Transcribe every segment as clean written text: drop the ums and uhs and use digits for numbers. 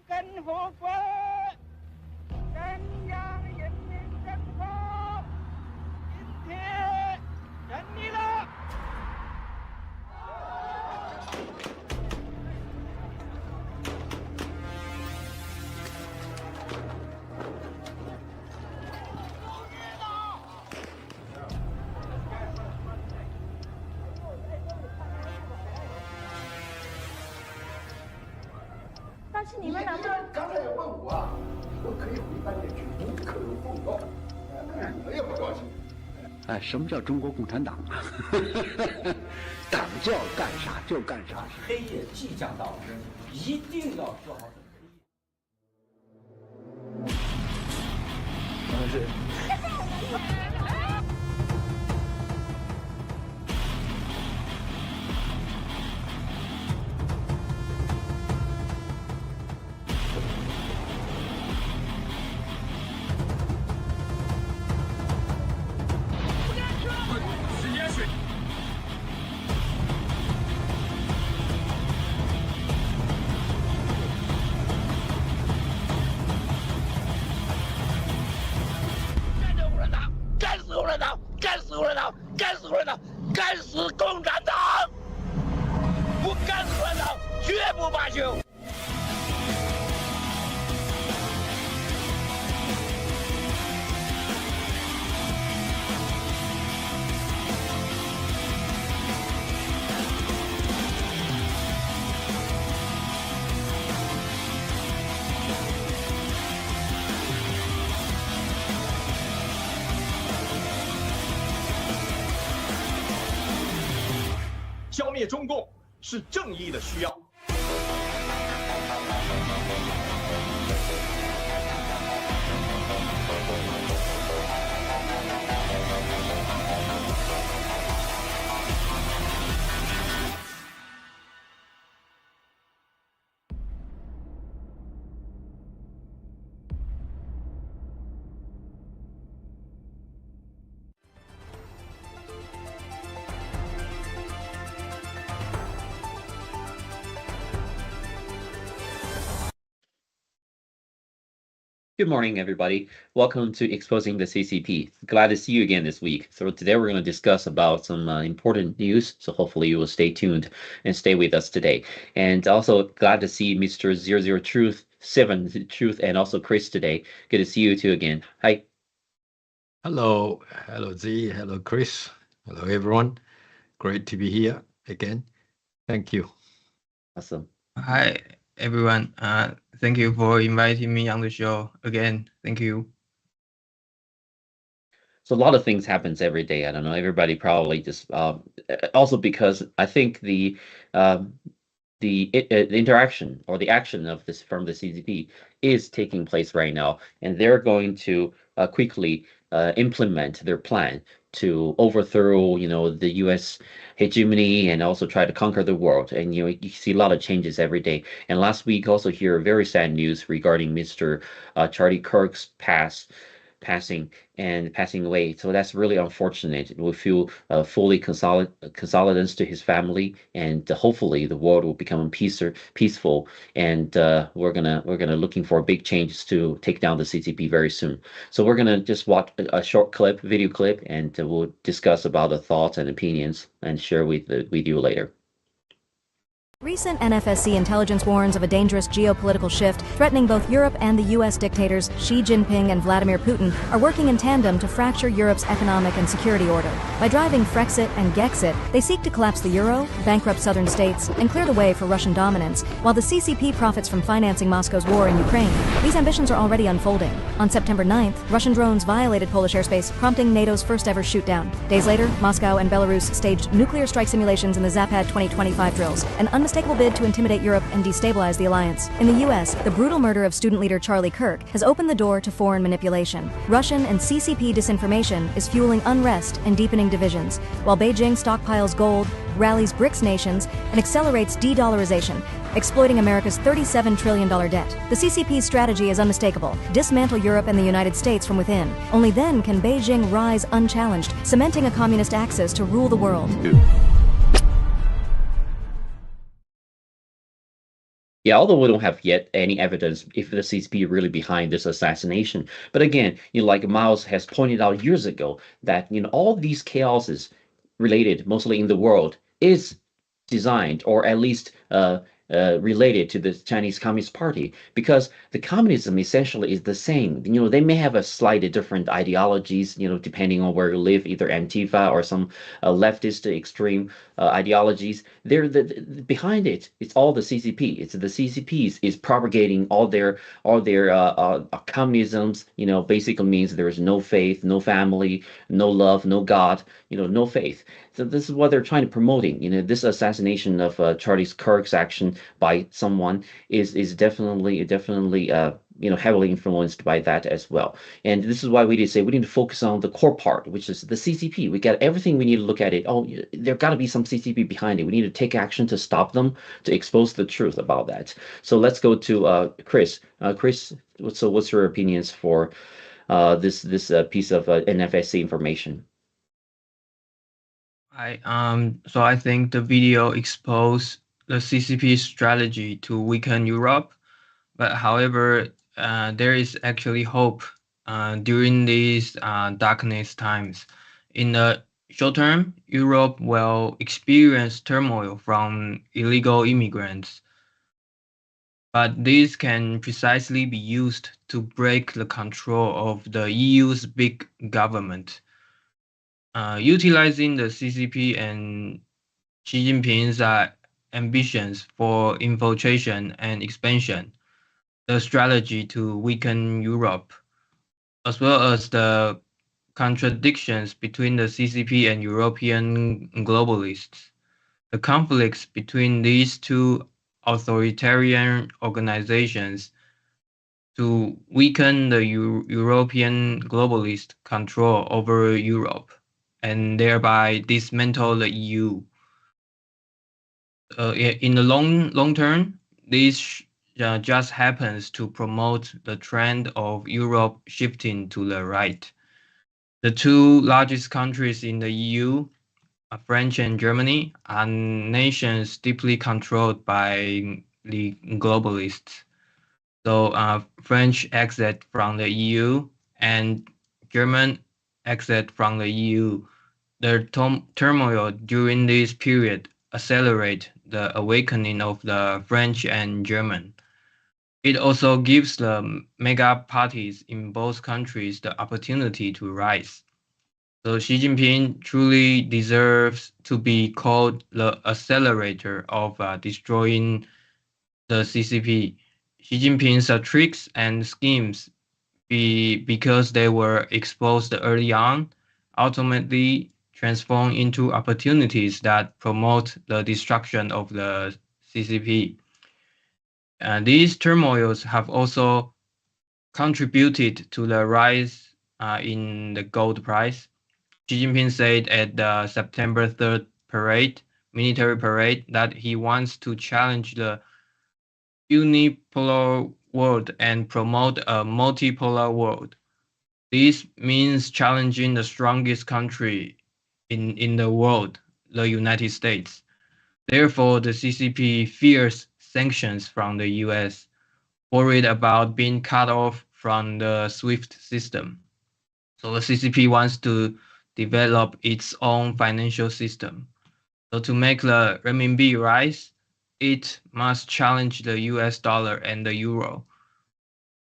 根火滚，中央人民政府今天胜利了。但是你们难道刚才也问我啊，我可以回半点去，无可奉告。我也不高兴。哎，什么叫中国共产党啊？党叫干啥就干啥。黑夜即将到，一定要做好准备。是。干死共产党！干死共产党！干死共产党！干死共产党！不干死共产党，绝不罢休！消灭中共是正义的需要。Good morning, everybody. Welcome to Exposing the CCP. Glad to see you again this week. So today we're going to discuss about some important news. So hopefully you will stay tuned and stay with us today. And also glad to see Mr. 00 Truth, 7 Truth, and also Chris today. Good to see you two again. Hi. Hello Z, hello Chris, hello everyone. Great to be here again. Thank you. Awesome. Hi everyone. Thank you for inviting me on the show again. Thank you. So a lot of things happens every day. I don't know. Everybody probably just also because I think the interaction or the action of this from the CCP is taking place right now, and they're going to quickly implement their plan to overthrow, the U.S. hegemony and also try to conquer the world. And you see a lot of changes every day. And last week also hear very sad news regarding Mr. Charlie Kirk's passing away. So that's really unfortunate. We feel fully consolidance to his family, and hopefully the world will become peaceful. And we're gonna looking for big changes to take down the CCP very soon. So we're gonna just watch a short video clip, and we'll discuss about the thoughts and opinions and share with you later. Recent NFSC intelligence warns of a dangerous geopolitical shift threatening both Europe, and the U.S. dictators Xi Jinping and Vladimir Putin are working in tandem to fracture Europe's economic and security order. By driving Frexit and Gexit, they seek to collapse the euro, bankrupt southern states, and clear the way for Russian dominance, while the CCP profits from financing Moscow's war in Ukraine. These ambitions are already unfolding. On September 9th, Russian drones violated Polish airspace, prompting NATO's first-ever shoot-down. Days later, Moscow and Belarus staged nuclear strike simulations in the Zapad 2025 drills, an unmistakable bid to intimidate Europe and destabilize the alliance. In the U.S., the brutal murder of student leader Charlie Kirk has opened the door to foreign manipulation. Russian and CCP disinformation is fueling unrest and deepening divisions, while Beijing stockpiles gold, rallies BRICS nations, and accelerates de-dollarization, exploiting America's $37 trillion debt. The CCP's strategy is unmistakable: dismantle Europe and the United States from within. Only then can Beijing rise unchallenged, cementing a communist axis to rule the world. Yeah, although we don't have yet any evidence if the CCP really behind this assassination. But again, like Miles has pointed out years ago, that all these chaoses related mostly in the world is designed, or at least related to the Chinese Communist Party, because the communism essentially is the same. They may have a slightly different ideologies, depending on where you live, either Antifa or some leftist extreme ideologies. Behind it. It's all the CCP. It's the CCPs is propagating all their communisms. Basically means there is no faith, no family, no love, no God. No faith. So this is what they're trying to promoting. This assassination of Charlie Kirk's action by someone is definitely heavily influenced by that as well. And this is why we need to say we need to focus on the core part, which is the CCP. We got everything we need to look at it. Oh, there got to be some CCP behind it. We need to take action to stop them, to expose the truth about that. So let's go to Chris. Chris, what's your opinions for this piece of NFSC information? So I think the video exposed the CCP strategy to weaken Europe, but however, there is actually hope during these darkness times. In the short term, Europe will experience turmoil from illegal immigrants, but these can precisely be used to break the control of the EU's big government. Utilizing the CCP and Xi Jinping's ambitions for infiltration and expansion, the strategy to weaken Europe, as well as the contradictions between the CCP and European globalists. The conflicts between these two authoritarian organizations to weaken the European globalist control over Europe and thereby dismantle the EU. In the long term, this just happens to promote the trend of Europe shifting to the right. The two largest countries in the EU, France and Germany, are nations deeply controlled by the globalists. So French exit from the EU and German exit from the EU. The turmoil during this period accelerate the awakening of the French and German. It also gives the mega parties in both countries the opportunity to rise. So Xi Jinping truly deserves to be called the accelerator of destroying the CCP. Xi Jinping's tricks and schemes, because they were exposed early on, ultimately transform into opportunities that promote the destruction of the CCP. These turmoils have also contributed to the rise in the gold price. Xi Jinping said at the September 3rd military parade, that he wants to challenge the unipolar world and promote a multipolar world. This means challenging the strongest country in the world, the United States. Therefore, the CCP fears sanctions from the US, worried about being cut off from the SWIFT system. So the CCP wants to develop its own financial system. So to make the renminbi rise, it must challenge the US dollar and the euro.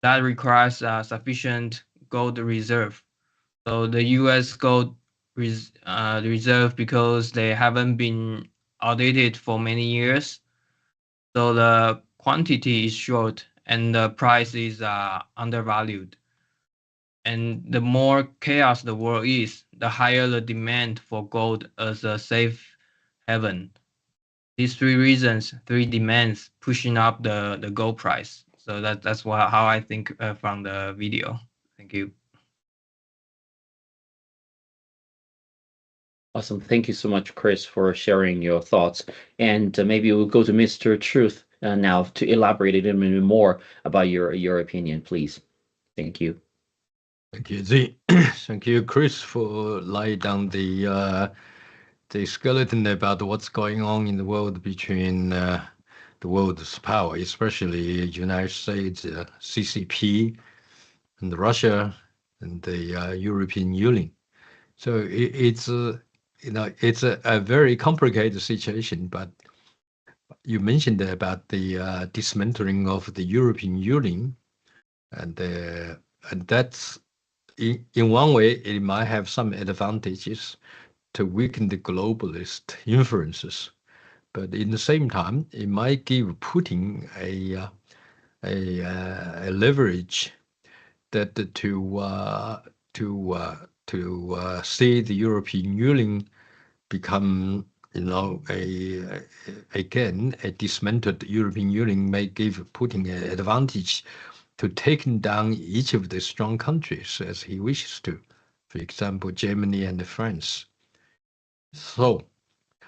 That requires sufficient gold reserve. So the US gold reserve, because they haven't been audited for many years, so the quantity is short and the price is undervalued. And the more chaos the world is, the higher the demand for gold as a safe haven. These three demands pushing up the gold price. So that's how I think from the video. Thank you. Awesome. Thank you so much, Chris, for sharing your thoughts. And maybe we'll go to Mr. Truth now to elaborate a little bit more about your opinion, please. Thank you. Thank you, Z. Thank you, Chris, for laying down the skeleton about what's going on in the world between the world's power, especially United States, CCP, and Russia, and the European Union. So it's it's a very complicated situation. But you mentioned about the dismantling of the European Union, and that's in one way it might have some advantages to weaken the globalist influences, but in the same time it might give Putin a leverage that to see the European Union become, again, a dismantled European Union may give Putin an advantage to taking down each of the strong countries as he wishes to, for example, Germany and France. So,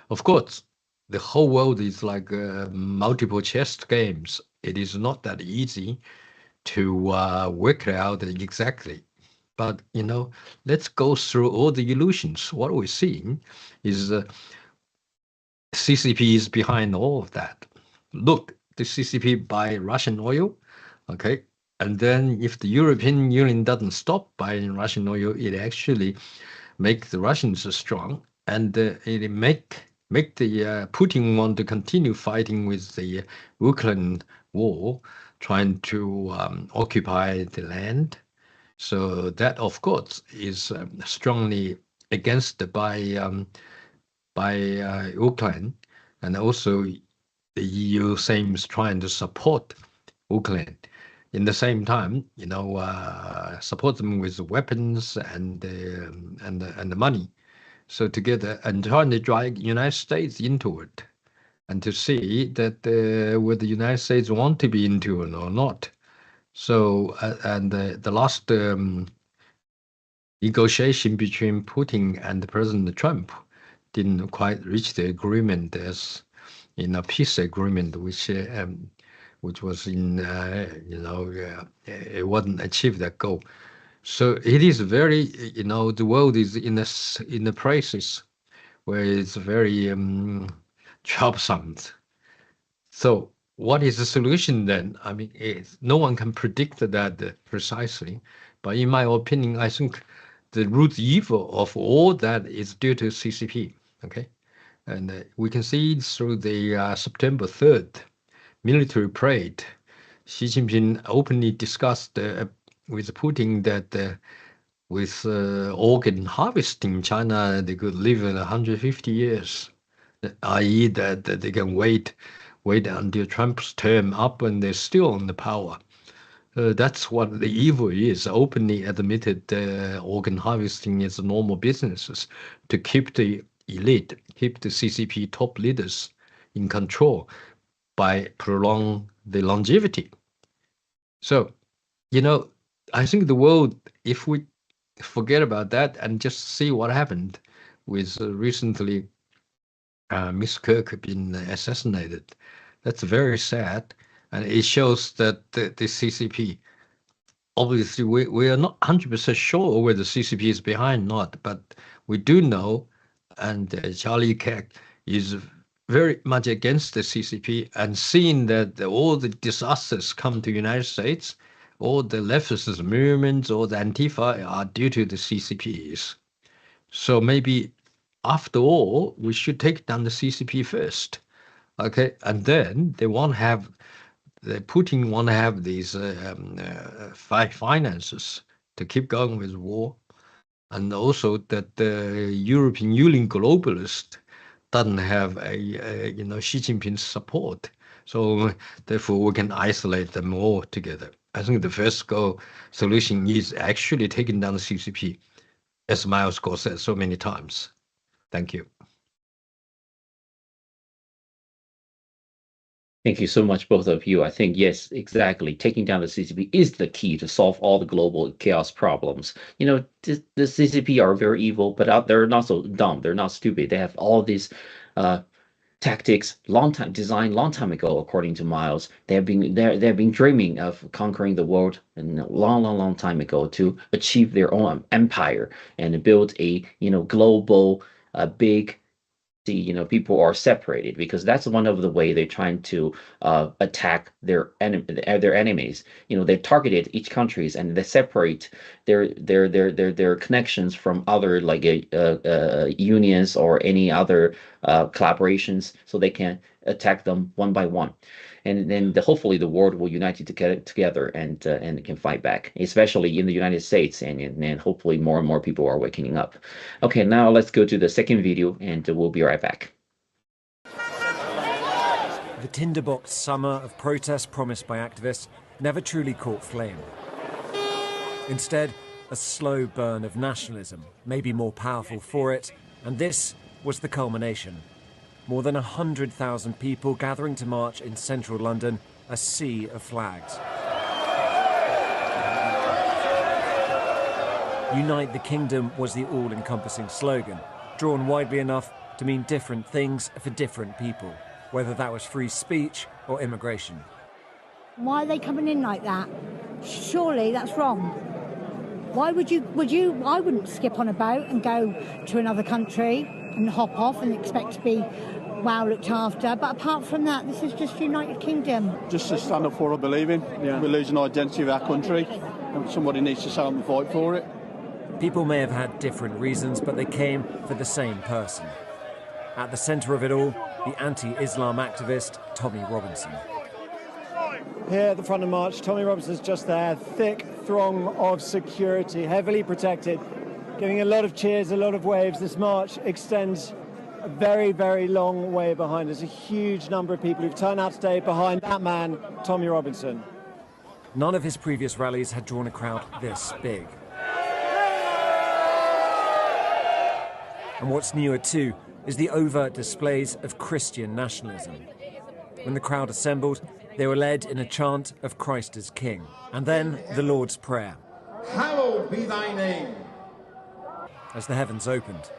of course, the whole world is like multiple chess games. It is not that easy to work it out exactly. But, let's go through all the illusions. What we're seeing is CCP is behind all of that. Look, the CCP buy Russian oil, okay? And then if the European Union doesn't stop buying Russian oil, it actually make the Russians strong, and it make the Putin want to continue fighting with the Ukraine war, trying to occupy the land. So that, of course, is strongly against by Ukraine, and also the EU seems trying to support Ukraine. In the same time, support them with weapons and the money. So together, and trying to drag United States into it, and to see that whether the United States want to be into it or not. So and the last negotiation between Putin and President Trump didn't quite reach the agreement as in a peace agreement, which was in it wasn't achieved that goal. So it is very, the world is in a crisis where it's very troublesome. So what is the solution then? I mean, no one can predict that precisely, but in my opinion, I think the root evil of all that is due to CCP. Okay, and we can see it through the September 3rd military parade. Xi Jinping openly discussed with Putin that with organ harvesting, China, they could live in 150 years, i.e. that they can wait until Trump's term up and they're still on the power. That's what the evil is, openly admitted organ harvesting is normal businesses to keep the elite, keep the CCP top leaders in control by prolong the longevity. So, I think the world, if we forget about that and just see what happened with recently Miss Kirk being assassinated, that's very sad. And it shows that the CCP, obviously we are not 100% sure whether the CCP is behind or not, but we do know, and Charlie Kirk is very much against the CCP, and seeing that all the disasters come to the United States, all the leftist movements, all the Antifa are due to the CCPs. So maybe after all, we should take down the CCP first, okay? And then they won't have, Putin want to have these finances to keep going with war, and also that the European Union globalist doesn't have Xi Jinping's support. So therefore we can isolate them all together. I think the first solution is actually taking down the CCP, as Miles Gore said so many times. Thank you. Thank you so much, both of you. I think, yes, exactly. Taking down the CCP is the key to solve all the global chaos problems. The CCP are very evil, but they're not so dumb. They're not stupid. They have all these tactics designed long time ago, according to Miles. They have been dreaming of conquering the world and long time ago to achieve their own empire and build a global big people are separated, because that's one of the way they're trying to attack their enemies. They targeted each countries, and they separate their connections from other, like unions or any other collaborations, so they can attack them one by one. And then hopefully the world will unite together and can fight back, especially in the United States, and hopefully more and more people are waking up. Okay, now let's go to the second video, and we'll be right back. The tinderbox summer of protests promised by activists never truly caught flame. Instead, a slow burn of nationalism, maybe more powerful for it, and this was the culmination. More than 100,000 people gathering to march in central London, a sea of flags. Unite the Kingdom was the all-encompassing slogan, drawn widely enough to mean different things for different people, whether that was free speech or immigration. Why are they coming in like that? Surely that's wrong. Why I wouldn't skip on a boat and go to another country and hop off and expect to be well looked after. But apart from that, this is just United Kingdom. Just to stand up for what I believe in. Yeah. We're losing identity of our country, and somebody needs to stand up and fight for it. People may have had different reasons, but they came for the same person. At the centre of it all, the anti-Islam activist Tommy Robinson. Here at the front of March, Tommy Robinson's just there, thick throng of security, heavily protected, giving a lot of cheers, a lot of waves. This march extends a very, very long way behind us. A huge number of people who've turned out today behind that man, Tommy Robinson. None of his previous rallies had drawn a crowd this big. And what's newer too is the overt displays of Christian nationalism. When the crowd assembled, they were led in a chant of Christ as King, and then the Lord's Prayer. Hallowed be thy name. As the heavens opened.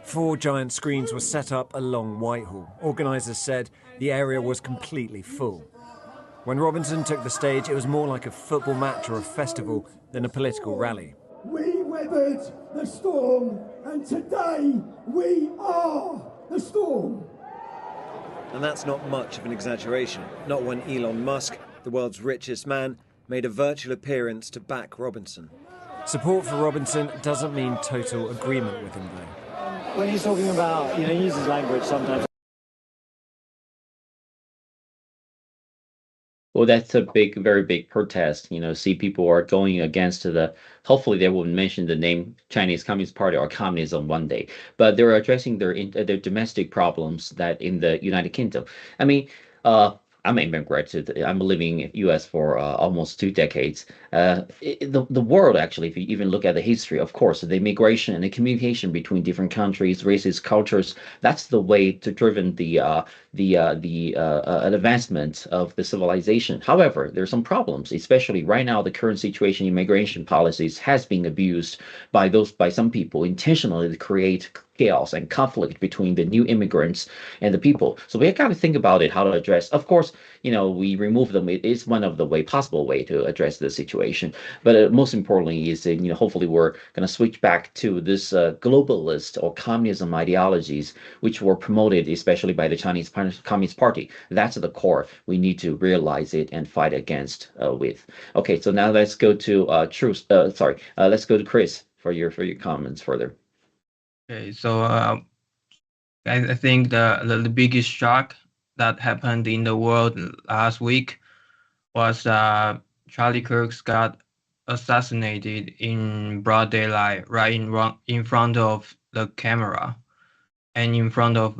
4 giant screens were set up along Whitehall. Organisers said the area was completely full. When Robinson took the stage, it was more like a football match or a festival than a political rally. We weathered the storm, and today we are the storm. And that's not much of an exaggeration, not when Elon Musk, the world's richest man, made a virtual appearance to back Robinson. Support for Robinson doesn't mean total agreement with him, though. When he's talking about, he uses language sometimes. Well, that's a very big protest. See, people are going against hopefully they will mention the name Chinese Communist Party or communism one day, but they're addressing their domestic problems that in the United Kingdom. I mean, I'm an immigrant. I'm living in U.S. for almost 2 decades. The world, actually, if you even look at the history, of course, the immigration and the communication between different countries, races, cultures, that's the way to driven the advancement of the civilization. However, there are some problems, especially right now. The current situation, immigration policies has been abused by some people intentionally to create chaos and conflict between the new immigrants and the people. So we got to think about it, how to address. Of course, we remove them. It is one of the possible way to address the situation. But most importantly is, hopefully we're going to switch back to this globalist or communism ideologies, which were promoted especially by the Chinese Communist Party. That's the core. We need to realize it and fight against with. Okay, so now let's go to let's go to Chris for your comments further. Okay, so I think the biggest shock that happened in the world last week was Charlie Kirk got assassinated in broad daylight, right in front of the camera, and in front of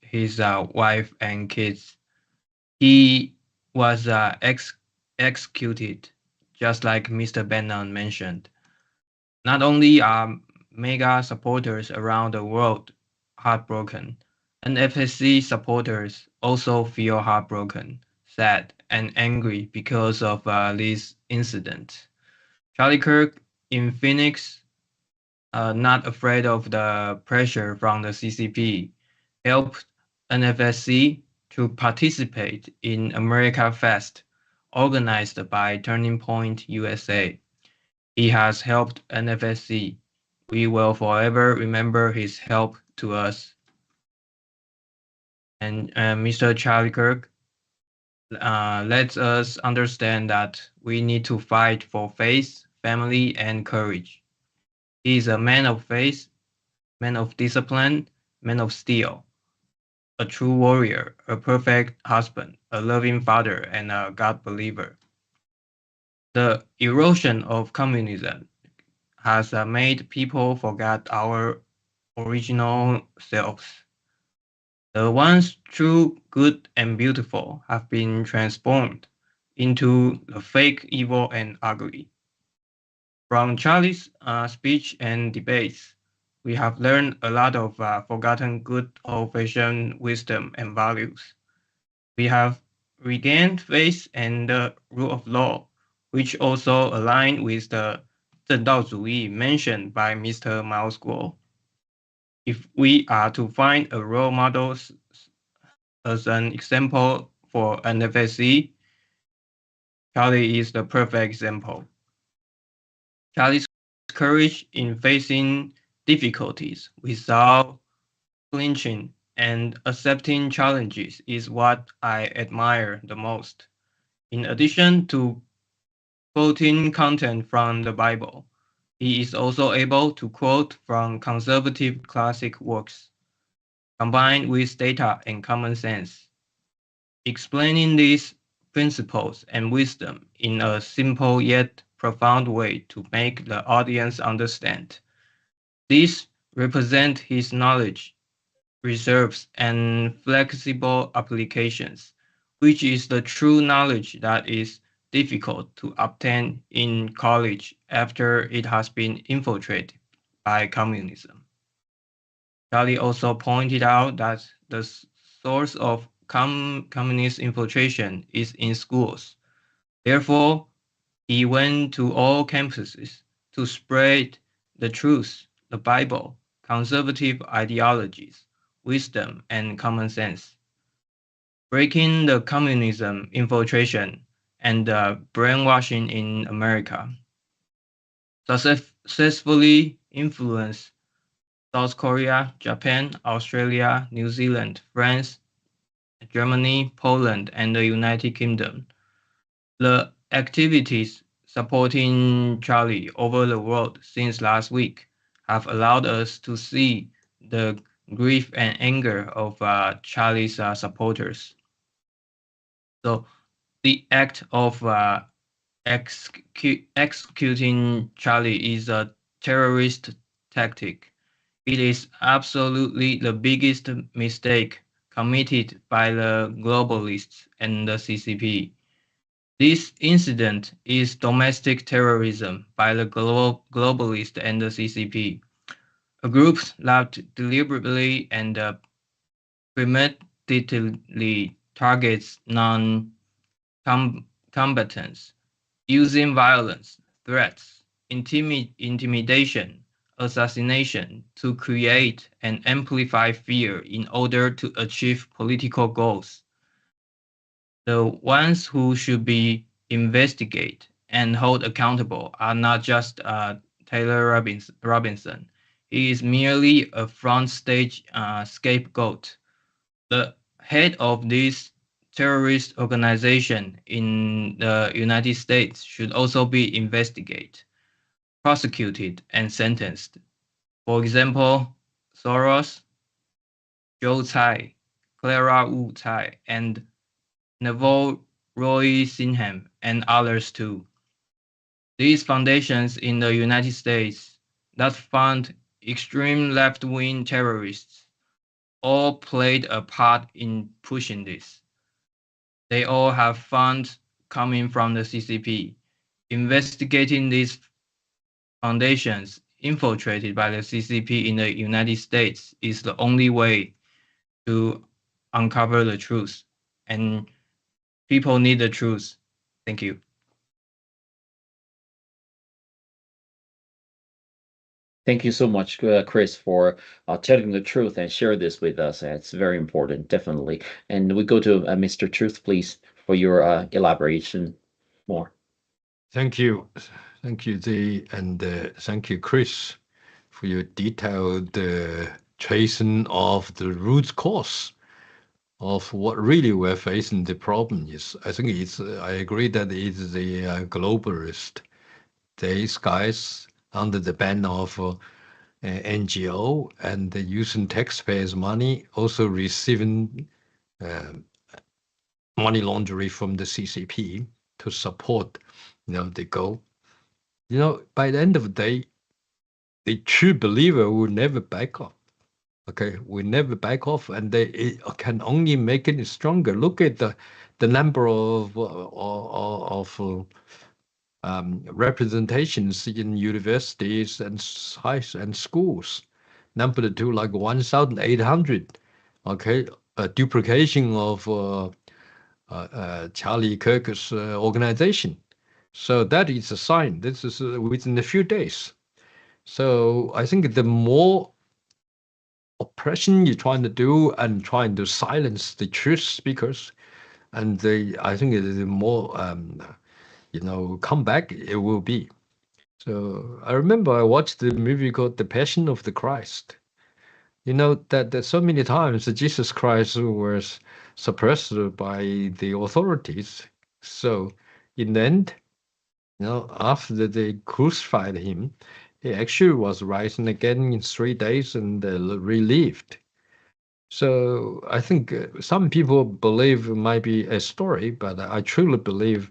his wife and kids. He was executed, just like Mr. Bannon mentioned. Not only mega supporters around the world heartbroken, NFSC supporters also feel heartbroken, sad, and angry because of this incident. Charlie Kirk in Phoenix, not afraid of the pressure from the CCP, helped NFSC to participate in America Fest, organized by Turning Point USA. He has helped NFSC. We will forever remember his help to us And Mr. Charlie Kirk lets us understand that we need to fight for faith, family, and courage. He is a man of faith, man of discipline, man of steel, a true warrior, a perfect husband, a loving father, and a God believer. The erosion of communism has made people forget our original selves. The once true, good, and beautiful have been transformed into the fake, evil, and ugly. From Charlie's speech and debates, we have learned a lot of forgotten good old-fashioned wisdom and values. We have regained faith and the rule of law, which also align with the 正道主义 mentioned by Mr. Miles Guo. If we are to find a role model as an example for NFSC, Charlie is the perfect example. Charlie's courage in facing difficulties without flinching and accepting challenges is what I admire the most. In addition to quoting content from the Bible, he is also able to quote from conservative classic works, combined with data and common sense, explaining these principles and wisdom in a simple yet profound way to make the audience understand. These represent his knowledge, reserves, and flexible applications, which is the true knowledge that is difficult to obtain in college after it has been infiltrated by communism. Charlie also pointed out that the source of communist infiltration is in schools. Therefore, he went to all campuses to spread the truth, the Bible, conservative ideologies, wisdom, and common sense. Breaking the communism infiltration and brainwashing in America successfully influenced South Korea, Japan, Australia, New Zealand, France, Germany, Poland, and the United Kingdom. The activities supporting Charlie over the world since last week have allowed us to see the grief and anger of Charlie's supporters. So the act of executing Charlie is a terrorist tactic. It is absolutely the biggest mistake committed by the globalists and the CCP. This incident is domestic terrorism by the globalists and the CCP, a group that deliberately and premeditatedly targets non-combatants, using violence, threats, intimidation, assassination to create and amplify fear in order to achieve political goals. The ones who should be investigated and held accountable are not just Taylor Robinson. He is merely a front stage scapegoat. The head of this terrorist organization in the United States should also be investigated, prosecuted, and sentenced. For example, Soros, Joe Tsai, Clara Wu Tsai, and Neville Roy Sinham, and others too. These foundations in the United States that fund extreme left-wing terrorists all played a part in pushing this. They all have funds coming from the CCP. Investigating these foundations infiltrated by the CCP in the United States is the only way to uncover the truth. And people need the truth. Thank you. Thank you so much, Chris, for telling the truth and share this with us. It's very important, definitely. And we go to Mr. Truth, please, for your elaboration more. Thank you. Thank you, Zee, and thank you, Chris, for your detailed tracing of the root cause of what really we're facing the problem is. I think it's, I agree that it's the globalist, these guys under the banner of NGO and using taxpayers' money, also receiving money laundering from the CCP to support, the goal. By the end of the day, the true believer will never back off. Okay, we never back off, and it can only make it stronger. Look at the number of representations in universities and schools. Number two, like 1,800. Okay, a duplication of Charlie Kirk's organization. So that is a sign. This is within a few days. So I think the more oppression you're trying to do and trying to silence the truth speakers, and I think the more comeback it will be. So I remember I watched the movie called The Passion of the Christ. That so many times Jesus Christ was suppressed by the authorities. So in the end, after they crucified him, he actually was rising again in 3 days and relieved. So I think some people believe it might be a story, but I truly believe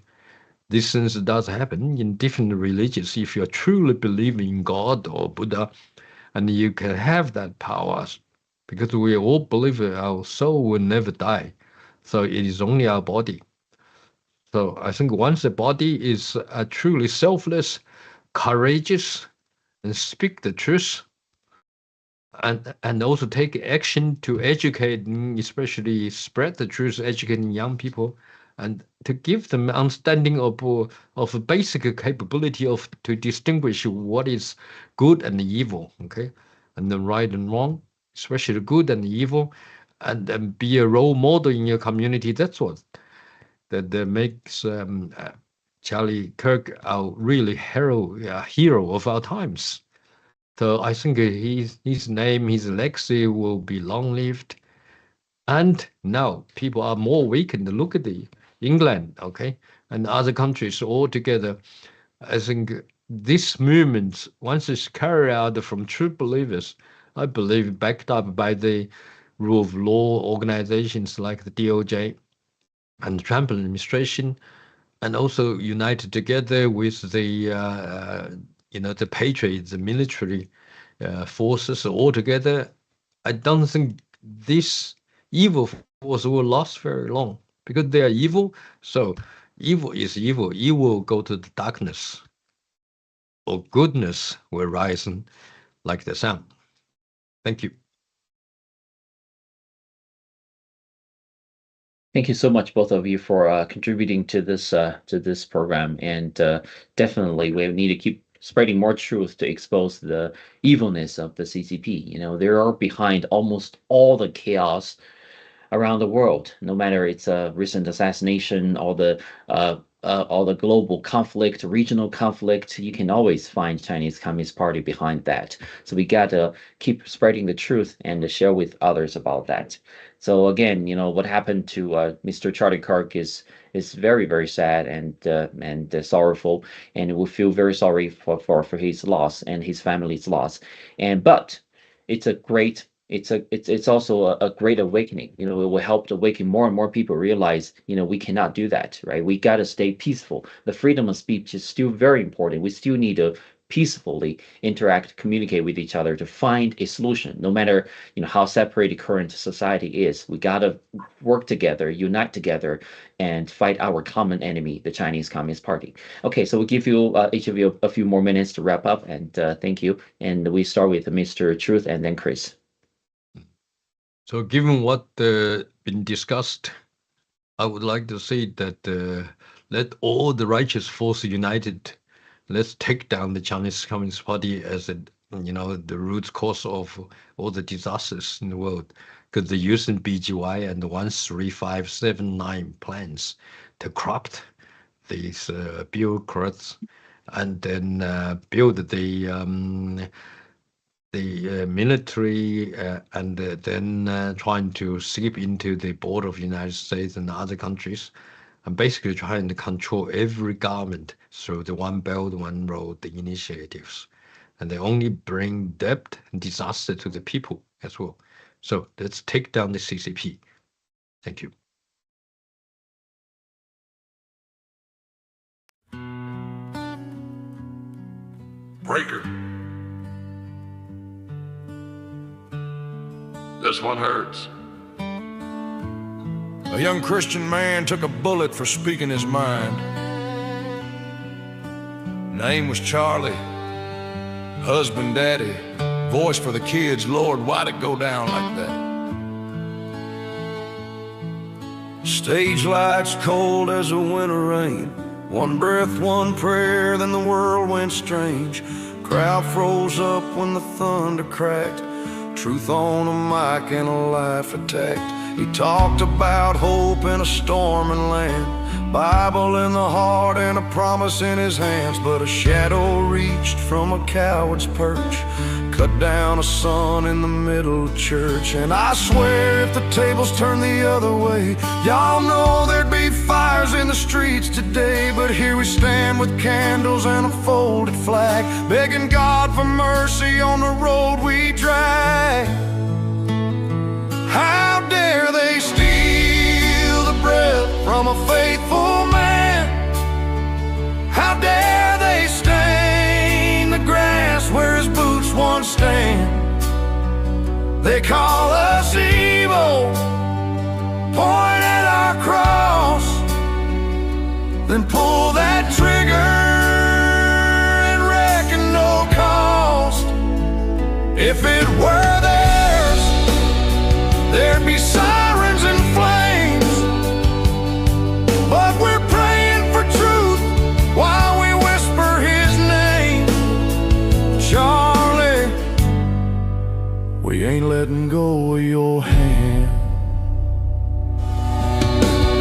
these things does happen in different religions. If you truly believe in God or Buddha, and you can have that power, because we all believe our soul will never die. So it is only our body. So I think once the body is truly selfless, courageous, and speak the truth, and also take action to educate, especially spread the truth, educating young people, and to give them understanding of a basic capability to distinguish what is good and evil, okay, and the right and wrong, especially good and evil, and then be a role model in your community. That's what that makes Charlie Kirk our really hero of our times. So I think his name, his legacy will be long-lived. And now people are more awakened. Look at England, okay, and other countries all together. I think this movement, once it's carried out from true believers, I believe backed up by the rule of law organizations like the DOJ and the Trump administration, and also united together with the the patriots, the military forces all together. I don't think this evil force will last very long because they are evil. So evil is evil. Evil will go to the darkness, or goodness will rise like the sun. Thank you. Thank you so much, both of you, for contributing to this program. And definitely, we need to keep spreading more truth to expose the evilness of the CCP. They are behind almost all the chaos around the world, no matter it's a recent assassination or all the global conflict, regional conflict. You can always find Chinese Communist Party behind that. So we gotta keep spreading the truth and share with others about that. So again, what happened to Mr. Charlie Kirk is very, very sad and sorrowful, and we feel very sorry for his loss and his family's loss. But it's a great it's also a great awakening. It will help to awaken more and more people realize, we cannot do that, right? We got to stay peaceful. The freedom of speech is still very important. We still need to peacefully interact, communicate with each other to find a solution, no matter, how separated current society is. We got to work together, unite together, and fight our common enemy, the Chinese Communist Party. Okay, so we'll give you, each of you, a few more minutes to wrap up, and thank you. And we start with Mr. Truth and then Chris. So given what been discussed, I would like to say that let all the righteous forces united. Let's take down the Chinese Communist Party as the root cause of all the disasters in the world, because they're using BGY and the 13579 plans to corrupt these bureaucrats and then build the the military and then trying to skip into the border of the United States and other countries, and basically trying to control every government through the One Belt, One Road, the initiatives. And they only bring debt and disaster to the people as well. So let's take down the CCP. Thank you. Breaker. This one hurts. A young Christian man took a bullet for speaking his mind. Name was Charlie. Husband, daddy, voice for the kids. Lord, why'd it go down like that? Stage lights cold as a winter rain. One breath, one prayer, then the world went strange. Crowd froze up when the thunder cracked. Truth on a mic and a life attacked. He talked about hope in a storming land, Bible in the heart and a promise in his hands. But a shadow reached from a coward's perch, cut down a son in the middle of church. And I swear if the tables turned the other way, y'all know there'd be fires in the streets today. But here we stand with candles and a folded flag, begging God for mercy on the road we drag. How dare they steal the breath from a faithful man? How dare they stain the grass where his boots once stand? They call us evil, point at our cross, then pull that trigger and reckon no cost. If it were theirs, there'd be sirens and flames, but we're praying for truth while we whisper his name. Charlie, we ain't letting go of your hand.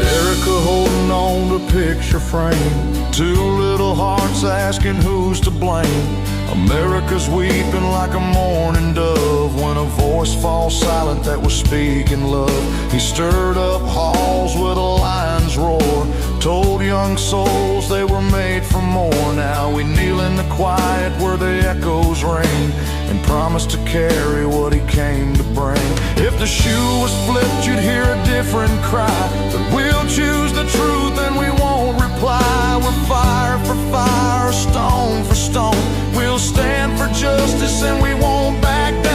Erica holding on to picture frame, two little hearts asking who's to blame. America's weeping like a mourning dove when a voice falls silent that was speaking love. He stirred up halls with a lion's roar, told young souls they were made for more. Now we kneel in the quiet where the echoes ring and promise to carry what he came to bring. If the shoe was flipped, you'd hear a different cry, but we'll choose the truth and we won't reply. We're fire for fire, stone for stone. We'll stand for justice and we won't back down.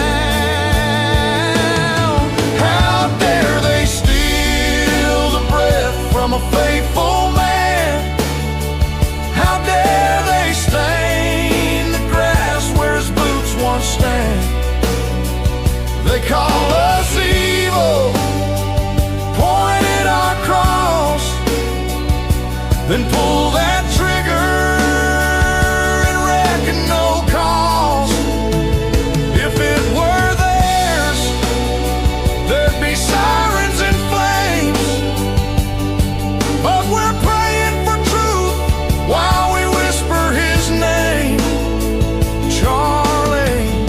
How dare they steal the breath from a faithful man? How dare they stain the grass where his boots once stand? They call us evil, point at our cross, then pull that trigger and reckon no cost. If it were theirs, there'd be sirens and flames, but we're praying for truth while we whisper his name. Charlie,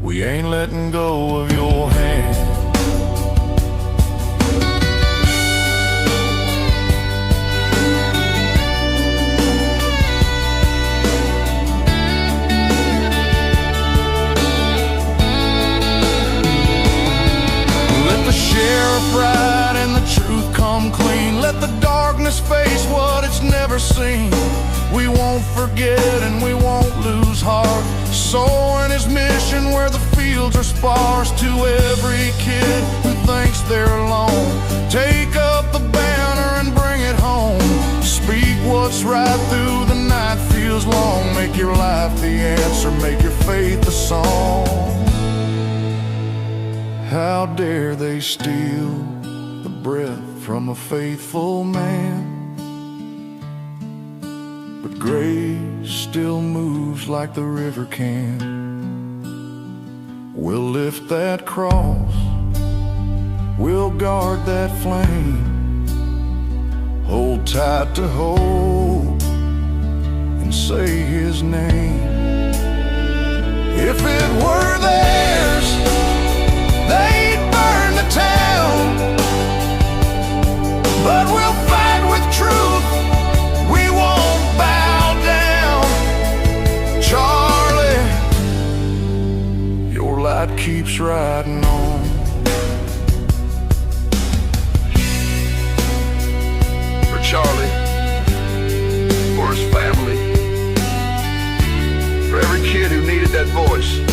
we ain't letting go of your hand. Right and the truth come clean. Let the darkness face what it's never seen. We won't forget and we won't lose heart, sowing his mission where the fields are sparse. To every kid who thinks they're alone, take up the banner and bring it home. Speak what's right through the night feels long. Make your life the answer, make your faith a song. How dare they steal the breath from a faithful man? But grace still moves like the river can. We'll lift that cross, we'll guard that flame, hold tight to hope and say his name. If it were theirs, they'd burn the town. But we'll fight with truth, we won't bow down. Charlie, your light keeps riding on. For Charlie, for his family, for every kid who needed that voice.